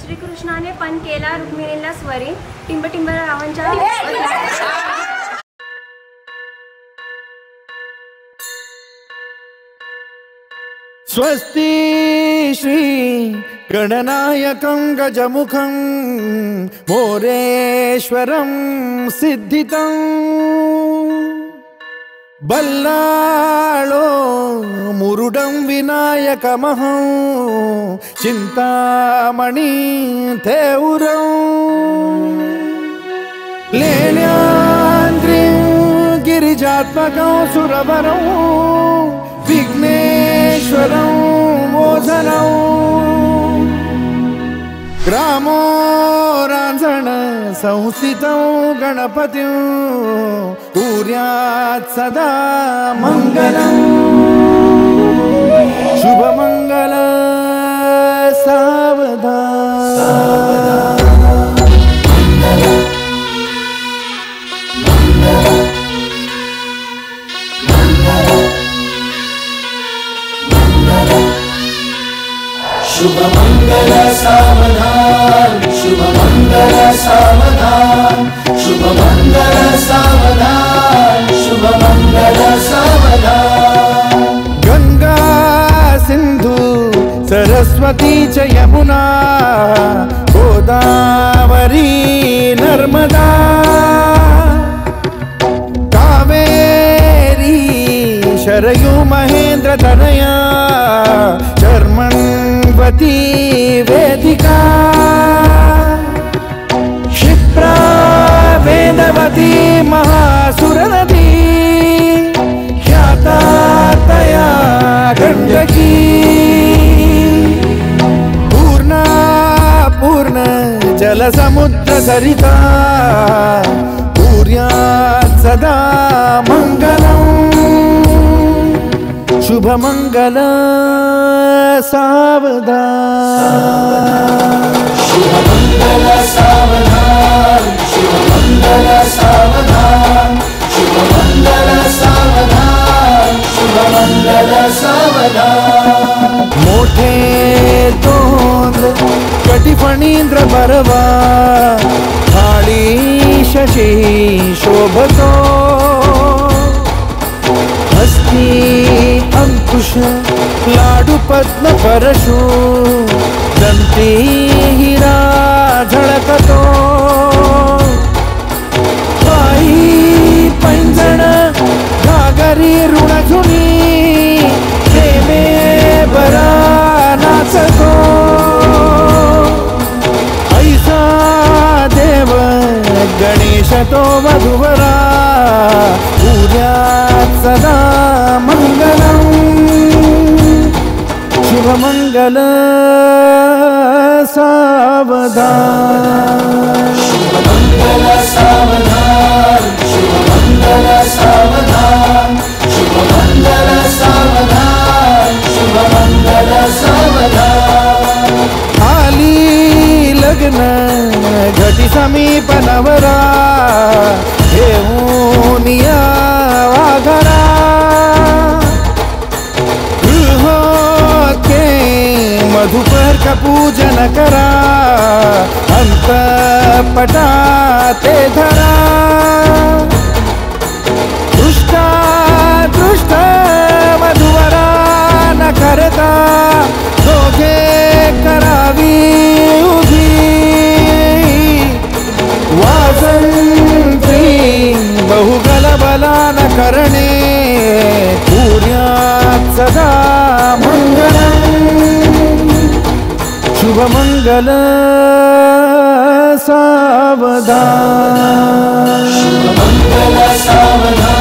श्रीकृष्णाने पण केला रुक्मिणीला स्वरी टिंब टिंब रावणच्या स्वस्ति श्री गणनायकं गजमुखं मोरेश्वरं सिद्धितं बल्लाळो मुरुडं विनायकमहं चिंतामणि थेउरं लेण्याद्रिं गिरिजात्मकं सुरवरं विघ्नेश्वरं मोचनं ग्रामो रांझण संस्थितं गणपतिं कुर्यात् सदा मंगलं शुभमंगल सावधान शुभमंगल सावधान शुभमंगल सावधान शुभमंगल सावधान शुभमंगल सावधान गंगा सिंधु सरस्वती च यमुना गोदावरी नर्मदा कावेरी शरयू महेंद्र तनया चर्मण्वती वेदिका क्षिप्रा वेदवती महासुरनदी ख्याता तया गण्डकी पूर्णा पूर्ण जलसमुद्र सरिता कुर्यात् सदा मंगलम् शुभमंगल सावधान शुभमंगल सावधान शुभमंगल सावधान शुभमंगल सावधान शुभमंगल सावधान मोठे तोंड कटिफणींद्र बरवा थाळी शशी शोभतो हस्ती अंकुश लाडू पद्म परशु दंती हिरा झळकतो पायी पैंजण घागरी ऋणझुनी प्रेमे बरा नाचतो ऐसा देव गणेश तो वधुवरा कुर्यात् सदा मंगलम् शुभमंगल सावधान शुभमंगल सावधान शुभमंगल सावधान शुभमंगल सावधान शुभमंगल सावधान आली लग्न घटी समीप नवरा घेऊन या वाघरा गृहोके मधुपर का पूजन करा अंतपटा ते धरा दृष्टा दृष्ट मधुवरा न करता दोघे करावी उभी वासंती बहुगलबला न करणे कुर्यात् सदा मंगलम् शुभमंगल सावधान शुभमंगल सावधान